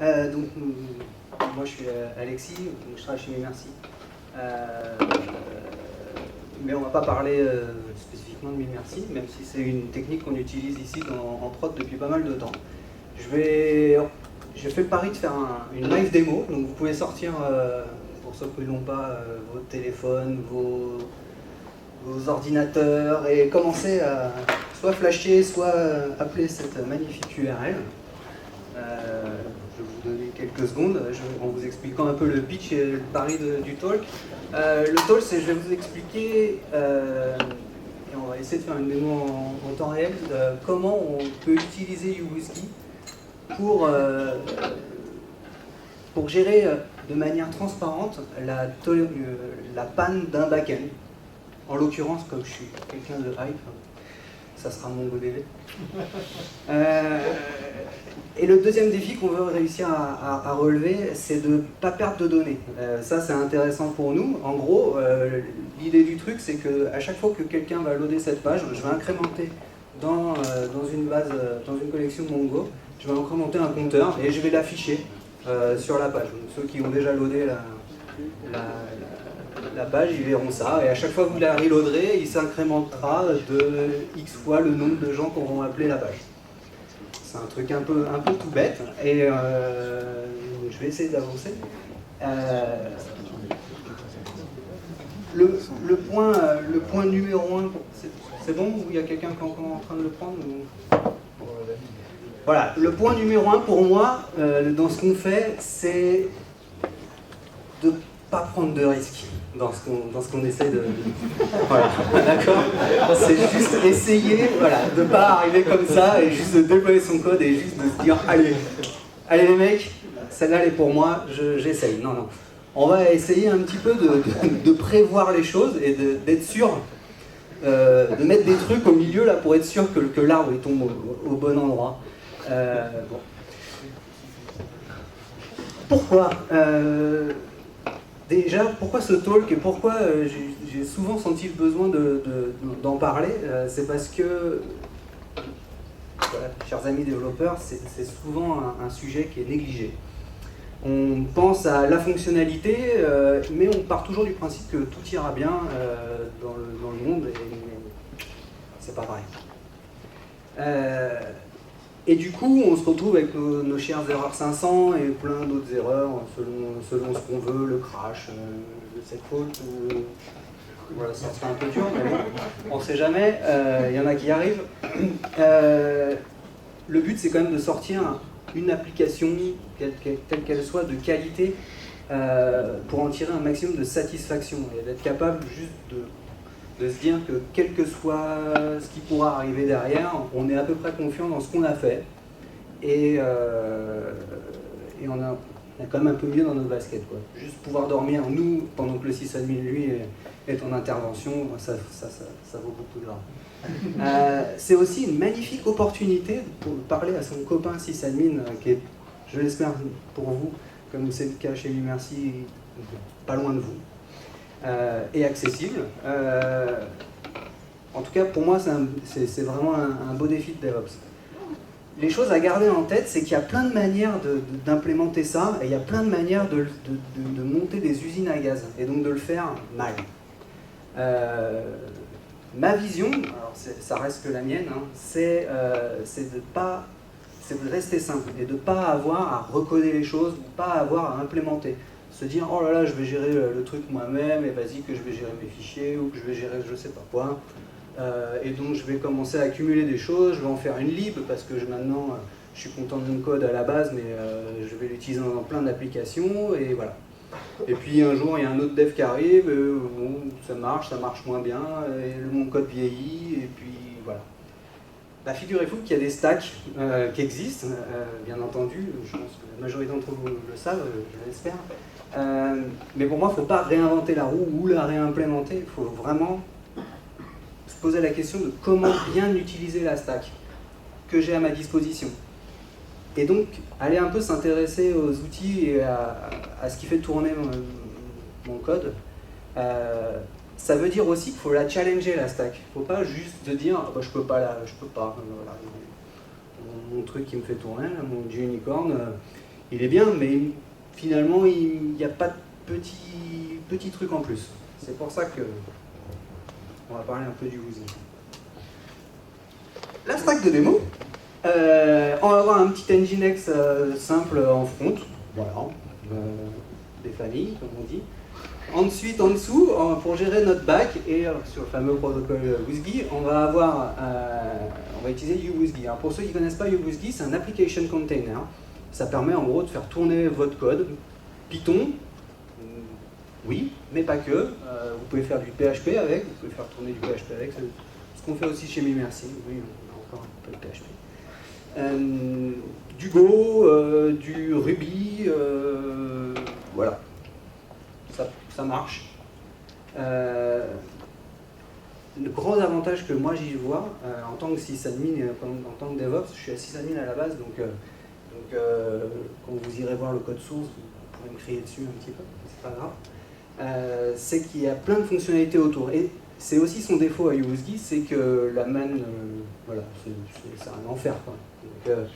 Moi je suis Alexis, je travaille chez Mimercy. Mais on ne va pas parler spécifiquement de Mimercy, même si c'est une technique qu'on utilise ici en prod depuis pas mal de temps. J'ai fait le pari de faire une live démo, donc vous pouvez sortir, pour ceux qui n'ont pas, vos téléphones, vos ordinateurs, et commencer à soit flasher, soit appeler cette magnifique URL. Je vais vous donner quelques secondes en vous expliquant un peu le pitch et le pari du talk. Le talk, c'est je vais vous expliquer, et on va essayer de faire une démo en temps réel, comment on peut utiliser uWhiskey pour gérer de manière transparente la panne d'un backend. En l'occurrence, comme je suis quelqu'un de hype, ça sera mon beau bébé. Et le deuxième défi qu'on veut réussir à relever, c'est de ne pas perdre de données. Ça, c'est intéressant pour nous. En gros, l'idée du truc, c'est qu'à chaque fois que quelqu'un va loader cette page, je vais incrémenter dans une base, dans une collection Mongo, je vais incrémenter un compteur et je vais l'afficher sur la page. Donc, ceux qui ont déjà loadé la page, ils verront ça, et à chaque fois que vous la reloaderez, il s'incrémentera de X fois le nombre de gens qu'on va appeler la page. C'est un truc un peu tout bête, et je vais essayer d'avancer. Le point numéro 1, c'est bon, ou il y a quelqu'un qui est encore en train de le prendre ou... Voilà, le point numéro 1 pour moi, dans ce qu'on fait, c'est de pas prendre de risques dans ce qu'on essaie de... Voilà, d'accord. C'est juste essayer, voilà, de pas arriver comme ça et juste de déployer son code et juste de se dire allez les mecs, celle-là elle est pour moi, j'essaye. Non. On va essayer un petit peu de prévoir les choses et d'être sûr, de mettre des trucs au milieu là pour être sûr que l'arbre il tombe au bon endroit. Bon. Pourquoi Déjà, pourquoi ce talk et pourquoi j'ai souvent senti le besoin d'en parler, c'est parce que, voilà, chers amis développeurs, c'est souvent un sujet qui est négligé. On pense à la fonctionnalité, mais on part toujours du principe que tout ira bien dans le monde, et c'est pas vrai. Et du coup, on se retrouve avec nos chères erreurs 500 et plein d'autres erreurs selon ce qu'on veut, le crash, le set fault. Voilà, ça serait un peu dur, mais bon, on ne sait jamais, il y en a qui y arrivent. Le but, c'est quand même de sortir une application, telle qu'elle soit, de qualité, pour en tirer un maximum de satisfaction et d'être capable juste de se dire que quel que soit ce qui pourra arriver derrière, on est à peu près confiant dans ce qu'on a fait et on a quand même un peu mieux dans nos baskets, quoi. Juste pouvoir dormir, nous, pendant que le sysadmin, lui, est en intervention, ça vaut beaucoup de grave. C'est aussi une magnifique opportunité pour parler à son copain sysadmin, qui est, je l'espère pour vous, comme c'est le cas chez Mimercy, pas loin de vous. Et accessible. En tout cas, pour moi, c'est vraiment un beau défi de DevOps. Les choses à garder en tête, c'est qu'il y a plein de manières d'implémenter ça, et il y a plein de manières de monter des usines à gaz, et donc de le faire mal. Ma vision, alors ça reste que la mienne, hein, c'est de rester simple, et de ne pas avoir à recoder les choses, ou pas avoir à implémenter. Se dire oh là là, je vais gérer le truc moi-même, et vas-y que je vais gérer mes fichiers, ou que je vais gérer je sais pas quoi. Et donc je vais commencer à accumuler des choses, je vais en faire une lib, parce que maintenant je suis content de mon code à la base, mais je vais l'utiliser dans plein d'applications, et voilà. Et puis un jour il y a un autre dev qui arrive, bon, ça marche moins bien, et mon code vieillit, et puis voilà. Bah, figurez-vous qu'il y a des stacks qui existent, bien entendu, je pense que la majorité d'entre vous le savent, je l'espère. Mais pour moi, il ne faut pas réinventer la roue ou la réimplémenter, il faut vraiment se poser la question de comment bien utiliser la stack que j'ai à ma disposition. Et donc, aller un peu s'intéresser aux outils et à ce qui fait tourner mon code. Ça veut dire aussi qu'il faut la challenger, la stack. Il ne faut pas juste se dire bah, je peux pas. Voilà. Mon truc qui me fait tourner, mon Unicorn, il est bien, mais finalement, il n'y a pas de petits trucs en plus. C'est pour ça que on va parler un peu du WYSIWYG. La stack de démo, on va avoir un petit Nginx simple en front, voilà, des familles, comme on dit. Ensuite, en dessous, pour gérer notre back et sur le fameux protocole WYSIWYG, on va utiliser uWYSIWYG. Alors pour ceux qui ne connaissent pas uWYSIWYG, c'est un application container. Ça permet en gros de faire tourner votre code. Python, oui, mais pas que. Vous pouvez faire du PHP avec, vous pouvez faire tourner du PHP avec. C'est ce qu'on fait aussi chez Mimercy. Oui, on a encore un peu de PHP. Du Go, du Ruby, voilà. Ça marche. Le gros avantage que moi j'y vois, en tant que sysadmin et en tant que DevOps, je suis à sysadmin à la base, donc quand vous irez voir le code source, vous pourrez me crier dessus un petit peu, c'est pas grave. C'est qu'il y a plein de fonctionnalités autour. Et c'est aussi son défaut à uWYSIWYG, c'est que la manne, voilà, c'est un enfer, quoi. Donc,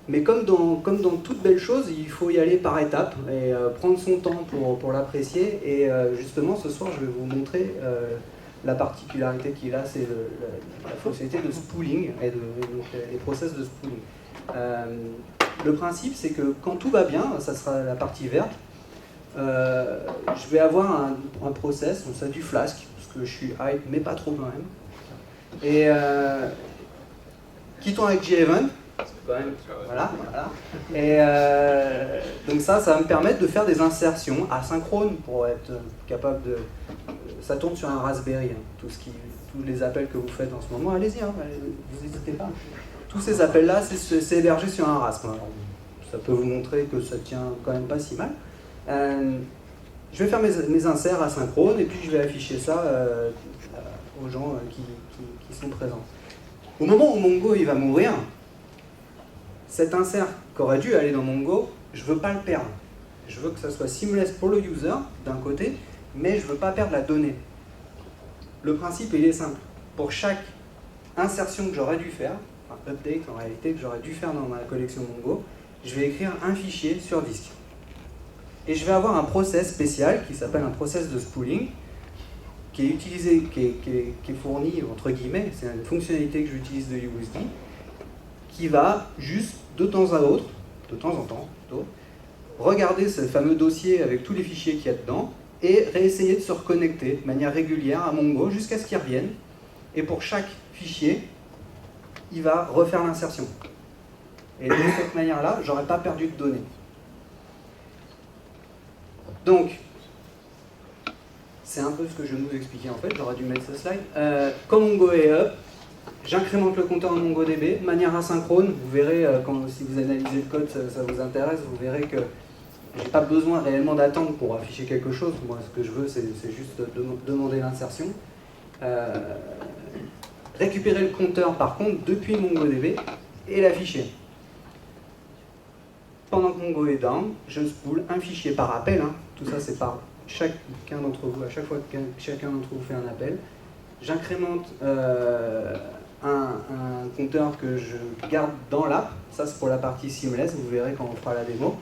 mais comme dans toute belle chose, il faut y aller par étapes et prendre son temps pour l'apprécier. Et justement, ce soir, je vais vous montrer la particularité qu'il a, c'est la fonctionnalité de spooling et donc, les process de spooling. Le principe, c'est que quand tout va bien, ça sera la partie verte, je vais avoir un process, donc ça du Flask, parce que je suis hype, mais pas trop quand même. Et qui tourne avec JEvent. Voilà. Et donc ça va me permettre de faire des insertions asynchrones pour être capable de... Ça tourne sur un Raspberry, hein, tous les appels que vous faites en ce moment, allez-y, hein, vous n'hésitez pas. Tous ces appels-là, c'est hébergé sur un Rasp. Alors, ça peut vous montrer que ça tient quand même pas si mal. Je vais faire mes inserts asynchrones et puis je vais afficher ça aux gens qui sont présents. Au moment où Mongo il va mourir, cet insert qui aurait dû aller dans Mongo, je ne veux pas le perdre. Je veux que ça soit seamless pour le user, d'un côté, mais je ne veux pas perdre la donnée. Le principe, il est simple. Pour chaque insertion que j'aurais dû faire, enfin update en réalité, que j'aurais dû faire dans ma collection Mongo, je vais écrire un fichier sur disque. Et je vais avoir un process spécial qui s'appelle un process de spooling, qui est utilisé, qui est fourni, entre guillemets, c'est une fonctionnalité que j'utilise de uWYSIWYG, qui va juste de temps en temps, plutôt, regarder ce fameux dossier avec tous les fichiers qu'il y a dedans et réessayer de se reconnecter de manière régulière à Mongo jusqu'à ce qu'il revienne. Et pour chaque fichier, il va refaire l'insertion. Et de cette manière-là, j'aurais pas perdu de données. Donc, c'est un peu ce que je vais vous expliquer en fait, j'aurais dû mettre ce slide. Quand Mongo est up, j'incrémente le compteur en MongoDB de manière asynchrone. Vous verrez, si vous analysez le code, ça vous intéresse, vous verrez que je n'ai pas besoin réellement d'attendre pour afficher quelque chose. Moi, ce que je veux, c'est juste demander l'insertion. Récupérer le compteur, par contre, depuis MongoDB et l'afficher. Pendant que Mongo est down, je spool un fichier par appel. Hein. Tout ça, c'est par chacun d'entre vous. À chaque fois que chacun d'entre vous fait un appel, j'incrémente un compteur que je garde dans l'app. Ça, c'est pour la partie seamless. Vous verrez quand on fera la démo.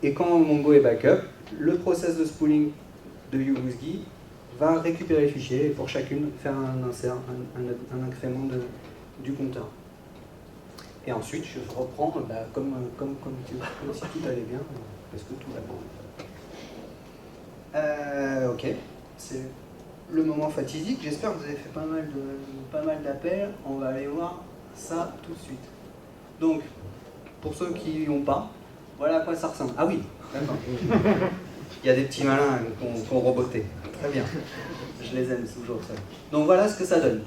Et quand Mongo est backup, le process de spooling de uWYSIWYG va récupérer les fichiers et pour chacune faire un insert, un incrément du compteur. Et ensuite, je reprends comme si tout allait bien, parce que tout va bien. Ok, c'est le moment fatidique. J'espère que vous avez fait pas mal d'appels. On va aller voir ça tout de suite. Donc, pour ceux qui n'ont pas, voilà à quoi ça ressemble. Ah oui, d'accord. Il y a des petits malins qui ont roboté. Très bien. Je les aime toujours, ça. Donc voilà ce que ça donne.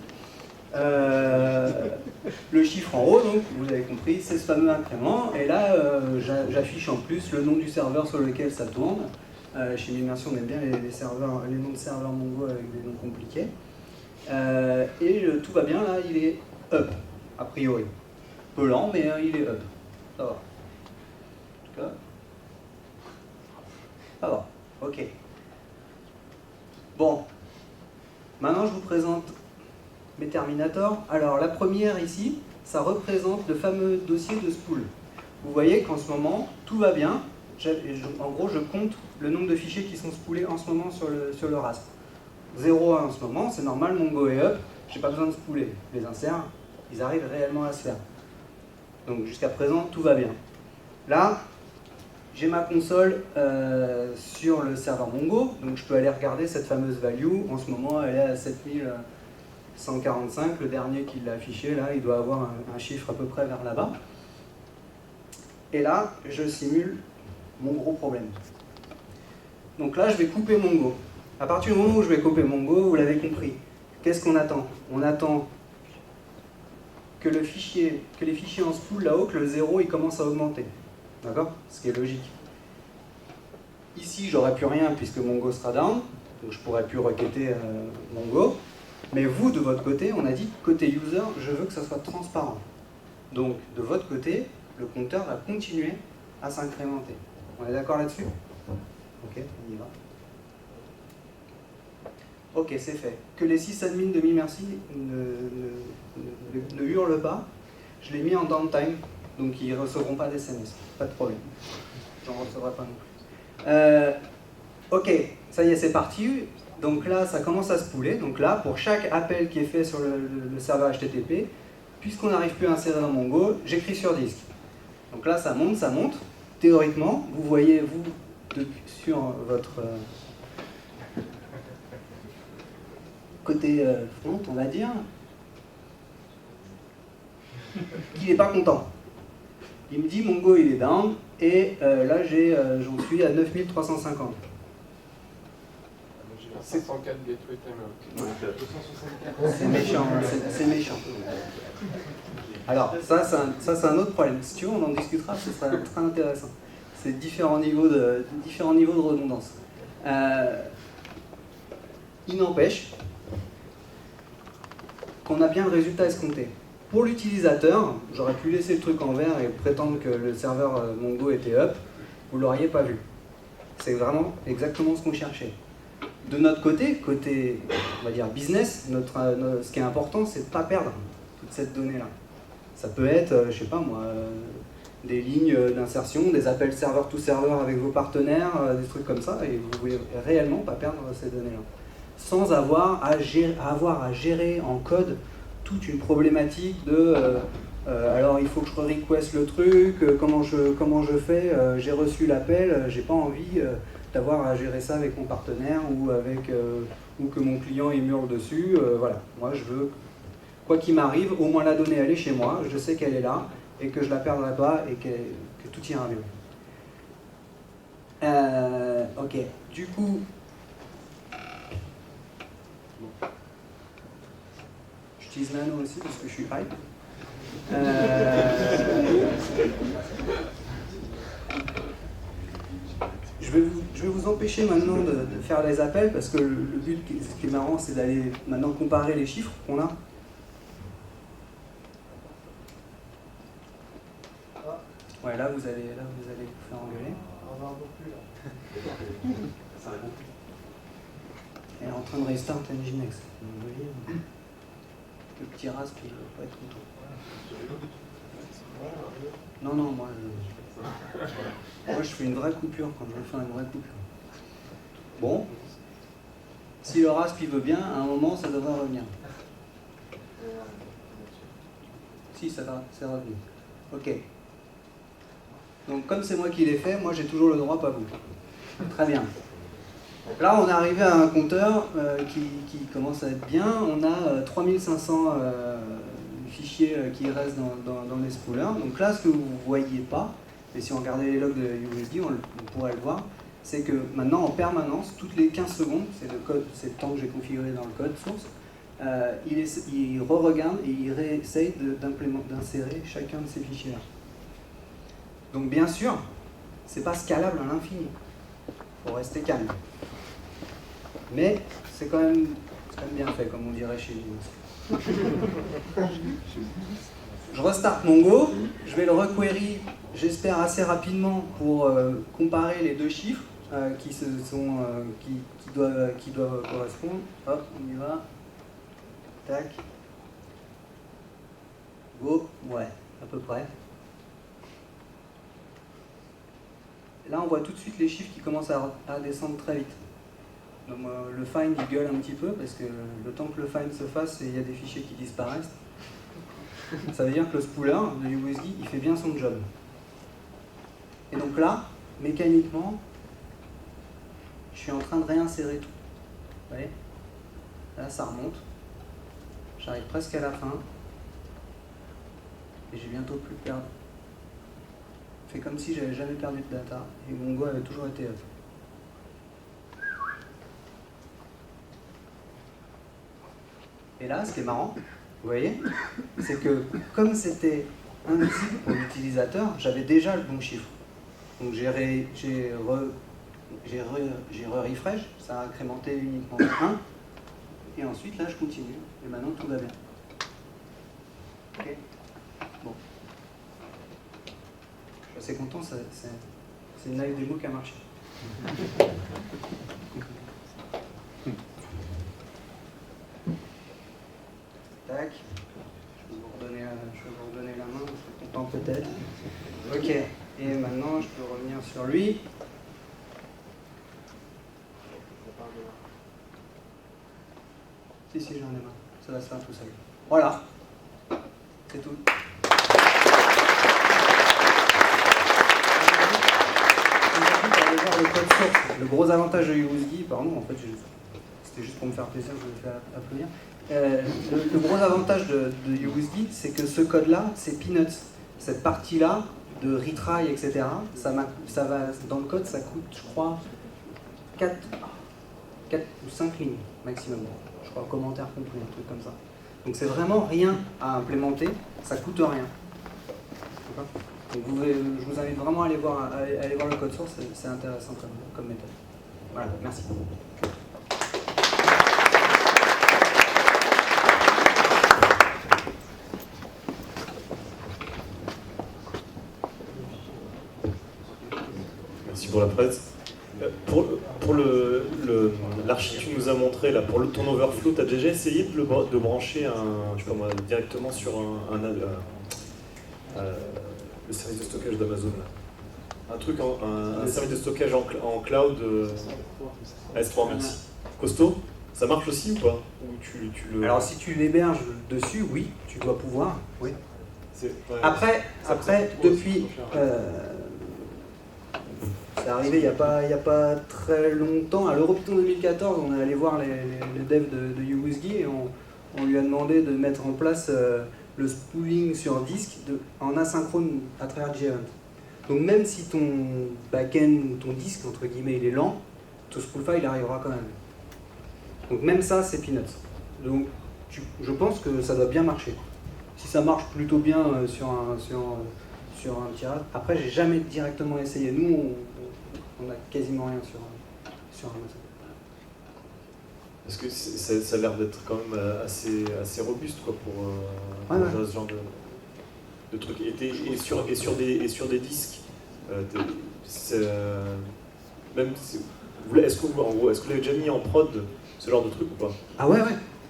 Le chiffre en haut, donc, vous avez compris, c'est ce fameux incrément. Et là, j'affiche en plus le nom du serveur sur lequel ça tourne. Chez Mimercy, on aime bien les noms de serveurs Mongo avec des noms compliqués. Et tout va bien, là, il est up, a priori. Peu lent, mais il est up. Ça va. En tout cas, ça va. Ok. Bon. Maintenant, je vous présente mes terminators. Alors, la première ici, ça représente le fameux dossier de spool. vous voyez qu'en ce moment, tout va bien. En gros, je compte le nombre de fichiers qui sont spoolés en ce moment sur le RASP. 0 en ce moment, c'est normal, Mongo est up, j'ai pas besoin de spooler. Les inserts, ils arrivent réellement à se faire. Donc jusqu'à présent, tout va bien. Là, j'ai ma console sur le serveur Mongo, donc je peux aller regarder cette fameuse value. En ce moment, elle est à 7145. Le dernier qui l'a affiché, là, il doit avoir un chiffre à peu près vers là-bas. Et là, je simule mon gros problème. Donc là, je vais couper Mongo. À partir du moment où je vais couper Mongo, vous l'avez compris. Qu'est-ce qu'on attend? On attend que les fichiers en spool là-haut, que le 0 il commence à augmenter. D'accord? Ce qui est logique. Ici, j'aurai plus rien puisque Mongo sera down, donc je pourrai plus requêter Mongo. Mais vous, de votre côté, on a dit côté user, je veux que ça soit transparent. Donc, de votre côté, le compteur va continuer à s'incrémenter. On est d'accord là-dessus? Ok, on y va. Ok, c'est fait. Que les sysadmins de MiMercy ne hurlent pas. Je l'ai mis en downtime, donc ils ne recevront pas d'SMS. Pas de problème. J'en recevrai pas non plus. Ok, ça y est, c'est parti. Donc là, ça commence à se spooler. Donc là, pour chaque appel qui est fait sur le serveur HTTP, puisqu'on n'arrive plus à insérer dans Mongo, j'écris sur disque. Donc là, ça monte, ça monte. Théoriquement, vous voyez, vous, sur votre côté front, on va dire, qu'il n'est pas content. Il me dit Mongo il est down, et là j'en suis à 9350. C'est 104 gateway timeout. C'est méchant, c'est méchant. Alors, ça c'est un autre problème. Si tu veux, on en discutera, ce sera très intéressant. C'est différents niveaux de redondance. Il n'empêche qu'on a bien le résultat escompté. Pour l'utilisateur, j'aurais pu laisser le truc en vert et prétendre que le serveur Mongo était up, vous ne l'auriez pas vu. C'est vraiment exactement ce qu'on cherchait. De notre côté, on va dire business, ce qui est important, c'est de ne pas perdre toute cette donnée-là. Ça peut être, je sais pas moi, des lignes d'insertion, des appels serveur to serveur avec vos partenaires, des trucs comme ça, et vous ne voulez réellement pas perdre ces données-là. Sans avoir à gérer en code toute une problématique de alors il faut que je request le truc, comment je fais, j'ai reçu l'appel, j'ai pas envie d'avoir à gérer ça avec mon partenaire ou que mon client il hurle dessus. Voilà, moi je veux, quoi qu'il m'arrive, au moins la donnée elle est chez moi, je sais qu'elle est là et que je la perdrai pas et que tout ira bien. Ok, du coup. J'utilise Nano aussi parce que je suis hype. Je vais vous empêcher maintenant de faire les appels parce que le but, ce qui est marrant, c'est d'aller maintenant comparer les chiffres qu'on a. Ouais, là vous allez vous faire engueuler. On va un peu plus là. Elle est en train de restart Nginx. Vous voyez, le petit rasp, il ne va pas être content. Non, moi je fais une vraie coupure quand je veux faire une vraie coupure. Bon, si le rasp il veut bien, à un moment ça devrait revenir. Si, ça va, c'est revenu. Ok. Donc comme c'est moi qui l'ai fait, moi j'ai toujours le droit, pas vous. Très bien. Là, on est arrivé à un compteur qui commence à être bien. On a 3500 fichiers qui restent dans les spoolers. Donc là, ce que vous ne voyez pas, et si on regardait les logs de USD, on pourrait le voir, c'est que maintenant, en permanence, toutes les 15 secondes, c'est le temps que j'ai configuré dans le code source, il re-regarde et il réessaye d'insérer chacun de ces fichiers-là. Donc bien sûr, c'est pas scalable à l'infini. Il faut rester calme. Mais c'est quand même bien fait, comme on dirait chez nous. Je restart Mongo, je vais le requery, j'espère assez rapidement pour comparer les deux chiffres qui doivent correspondre. Hop, on y va. Tac. Go, ouais, à peu près. là on voit tout de suite les chiffres qui commencent à descendre très vite. Donc le find il gueule un petit peu parce que le temps que le find se fasse, il y a des fichiers qui disparaissent. Ça veut dire que le spooler de USD il fait bien son job. Et donc là, mécaniquement, je suis en train de réinsérer tout. Vous voyez ? Là ça remonte. J'arrive presque à la fin. Et j'ai bientôt plus perdu. C'est comme si j'avais jamais perdu de data et Mongo avait toujours été up. Et là, ce qui est marrant, vous voyez, c'est que comme c'était invisible pour l'utilisateur, j'avais déjà le bon chiffre. Donc j'ai re-refresh, ça a incrémenté uniquement 1. Et ensuite, là, je continue. Et maintenant, tout va bien. Ok. Bon. Je suis assez content, c'est une live démo qui a marché. Tac. Je vais vous redonner la main, vous serez content peut-être. Ok. Et maintenant, je peux revenir sur lui. Si, j'en ai marre. Ça va se faire tout seul. Voilà. C'est tout. Le code source, le gros avantage de USD, pardon, en fait, c'était juste pour me faire plaisir, je vais faire applaudir. Le gros avantage de USD, c'est que ce code-là, c'est peanuts. Cette partie-là, de retry, etc., ça va, dans le code, ça coûte, je crois, 4 ou 5 lignes maximum. Je crois, commentaire complet, un truc comme ça. Donc c'est vraiment rien à implémenter, ça coûte rien. Donc je vous invite vraiment à aller voir le code source, c'est intéressant comme méthode. Voilà, merci. Merci pour la presse. Pour l'archi que tu nous as montré, là, pour ton overflow, tu as déjà essayé de brancher directement sur le service de stockage d'Amazon, un truc, un service de stockage en cloud S3, merci. Costaud, ça marche aussi ou pas? Alors si tu l'héberges dessus, oui, tu dois pouvoir, oui. Ouais, après depuis... c'est arrivé il n'y a pas très longtemps, à l'Europython 2014, on est allé voir les devs de USD et on lui a demandé de mettre en place le spooling sur disque en asynchrone à travers JEvent. Donc même si ton backend ou ton disque, entre guillemets, il est lent, ton spool file il arrivera quand même. Donc même ça, c'est peanuts. Donc je pense que ça doit bien marcher. Si ça marche plutôt bien sur un tirage. Après, j'ai jamais directement essayé. Nous, on a quasiment rien sur Amazon. Parce que ça a l'air d'être quand même assez robuste quoi, pour gérer ce genre de trucs. Et sur des disques, est-ce que vous l'avez déjà mis en prod, ce genre de truc ou pas? Ah ouais.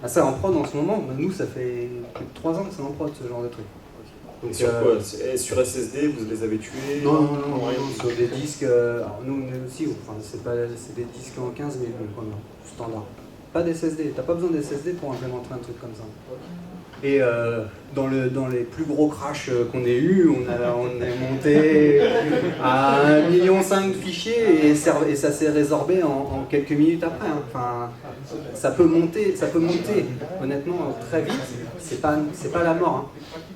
Ah, ça en prod en ce moment, nous ça fait plus de 3 ans que c'est en prod ce genre de truc. Donc, sur quoi? Sur SSD, vous les avez tués? Non, sur des disques, alors nous aussi, enfin, c'est des disques en 15 000 standard. Pas d'SSD, t'as pas besoin d'SSD pour implémenter un truc comme ça. Et dans les plus gros crashs qu'on ait eu, on est monté à 1,5 million de fichiers et ça s'est résorbé en quelques minutes après. Hein. Enfin, ça peut monter honnêtement très vite, c'est pas la mort. Hein.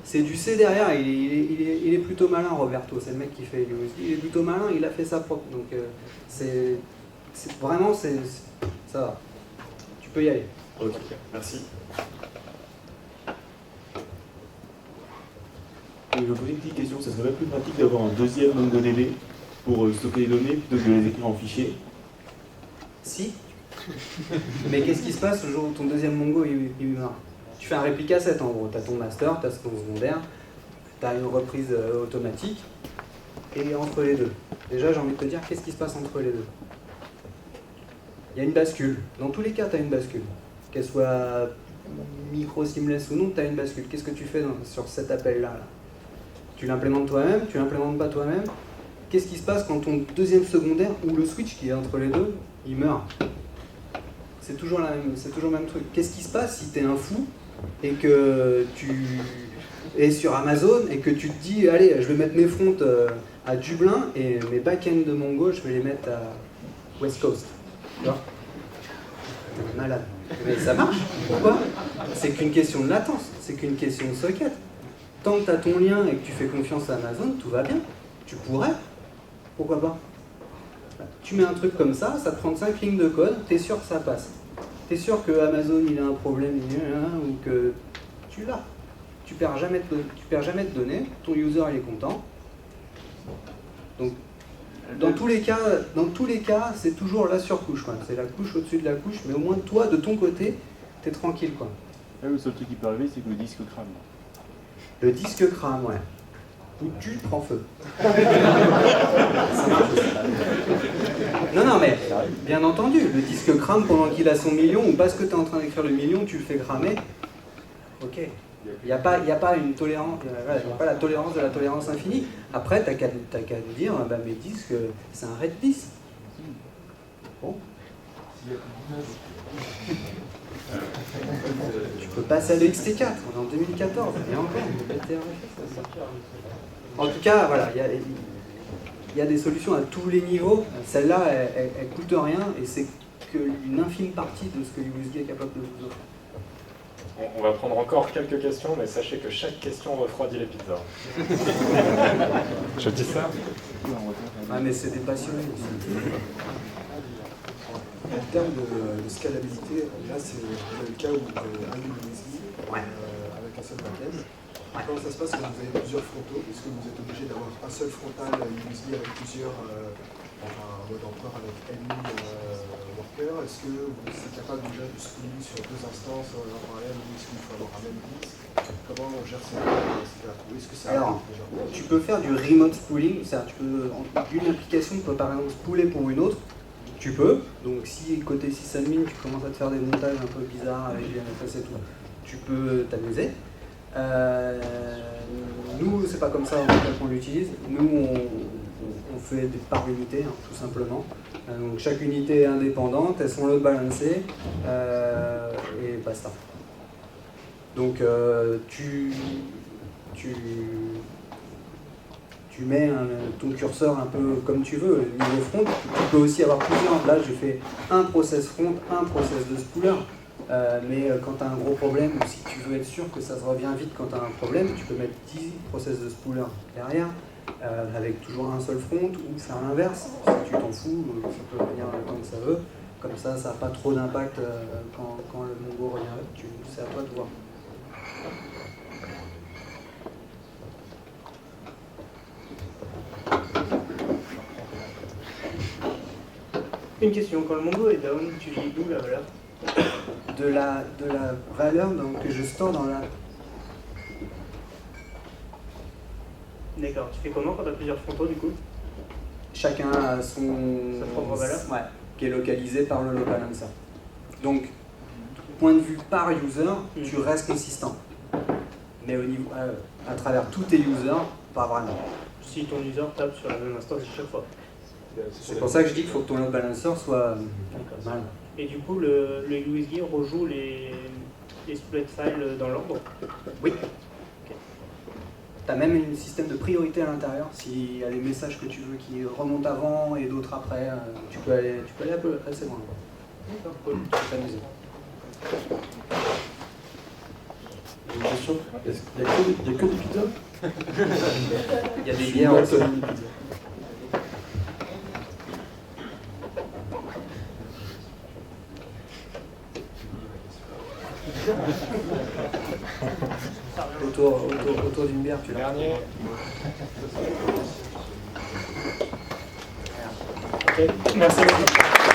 C'est du C derrière, il est plutôt malin Roberto, c'est le mec qui fait USD, il est plutôt malin, il a fait sa propre. Donc vraiment ça va. Tu peux y aller. Ok, merci. Je vais poser une petite question, ça serait plus pratique d'avoir un deuxième MongoDB pour stocker les données plutôt que de les écrire en fichier? Si. Mais qu'est-ce qui se passe le jour où ton deuxième Mongo il meurt? Tu fais un réplica 7 en gros, tu as ton master, tu as ton secondaire, tu as une reprise automatique, et entre les deux. Déjà j'ai envie de te dire, qu'est-ce qui se passe entre les deux? Il y a une bascule. Dans tous les cas, tu as une bascule. Qu'elle soit micro-seamless ou non, tu as une bascule. Qu'est-ce que tu fais sur cet appel-là là? Tu l'implémentes toi-même, tu l'implémentes pas toi-même, qu'est-ce qui se passe quand ton deuxième secondaire, ou le switch qui est entre les deux, il meurt? C'est toujours le même truc. Qu'est-ce qui se passe si tu es un fou et que tu es sur Amazon et que tu te dis, allez, je vais mettre mes fronts à Dublin et mes back-ends de Mongo, je vais les mettre à West Coast. Tu vois? T'es malade. Mais ça marche. Pourquoi? C'est qu'une question de latence, c'est qu'une question de socket. Tant que tu as ton lien et que tu fais confiance à Amazon, tout va bien. Tu pourrais. Pourquoi pas? Tu mets un truc comme ça, ça te prend 5 lignes de code, tu es sûr que ça passe. Tu es sûr que Amazon il a un problème ou que tu l'as. Tu perds jamais de données, ton user il est content. Donc dans tous les cas, c'est toujours la surcouche. C'est la couche au-dessus de la couche, mais au moins toi, de ton côté, tu es tranquille. Quoi. Là, le seul truc qui peut arriver, c'est que le disque crame. Le disque crame, ouais. Ou tu prends feu. Ça marche aussi. Non, mais bien entendu, le disque crame pendant qu'il a son million, ou parce que tu es en train d'écrire le million, tu le fais cramer. Ok. Il n'y a pas une tolérance, il n'y a pas la tolérance de la tolérance infinie. Après, tu n'as qu'à nous dire, bah, mes disques, c'est un RAID 10. Bon. Tu peux passer à l'XT4, on est en 2014, et encore. En tout cas, voilà, il y a des solutions à tous les niveaux. Celle-là, elle coûte rien, et c'est qu'une infime partie de ce que USG est capable de vous offrir. On va prendre encore quelques questions, mais sachez que chaque question refroidit les pizzas. Je dis ça. Ah, mais c'est des passionnés aussi. En termes de scalabilité, là c'est le cas où vous avez un USB avec un seul backend. Comment ça se passe quand vous avez plusieurs frontaux? Est-ce que vous êtes obligé d'avoir un seul frontal USB avec plusieurs, un mode empereur avec NI worker? Est-ce que vous êtes capable déjà de spooling sur deux instances en parallèle ou est-ce qu'il faut avoir un même disque? Comment on gère ces cas-là? Est-ce que ça Alors, tu peux faire du remote spooling, c'est-à-dire une application peut par exemple spooler pour une autre. Tu peux, donc si côté sysadmin tu commences à te faire des montages un peu bizarres avec du NFS et tout, tu peux t'amuser. Nous, c'est pas comme ça en fait qu'on l'utilise. Nous, on fait des par unité, tout simplement. Donc chaque unité est indépendante, elles sont load balancées et basta. Donc tu mets ton curseur un peu comme tu veux, niveau front. Tu peux aussi avoir plusieurs. Là, j'ai fait un process front, un process de spooler. Mais quand tu as un gros problème, ou si tu veux être sûr que ça se revient vite quand tu as un problème, tu peux mettre 10 process de spooler derrière, avec toujours un seul front, ou faire l'inverse. Si tu t'en fous, ça peut revenir tant que ça veut. Comme ça n'a pas trop d'impact quand le Mongo revient. C'est à toi de voir. Une question, quand le Mongo est down, tu lis d'où la valeur? De la valeur que je store dans la... D'accord, tu fais comment quand tu as plusieurs frontaux du coup? Chacun a sa propre valeur? Ouais, qui est localisé par le load balancer. Donc, point de vue par user, tu restes consistant. Mais au niveau, à travers tous tes users, pas vraiment. Si ton user tape sur la même instance à chaque fois. C'est pour ça que je dis qu'il faut que ton load balancer soit mal. Et du coup, le USG rejoue les split files dans l'ordre? Oui. Okay. Tu as même un système de priorité à l'intérieur. S'il y a des messages que tu veux qui remontent avant et d'autres après, tu peux aller un peu assez loin. D'accord, cool. Tu peux t'amuser. Une question? Il n'y a que des pizzas? Il y a des bières aussi. Autour d'une bière, tu l'as. Dernier. Ok, merci beaucoup.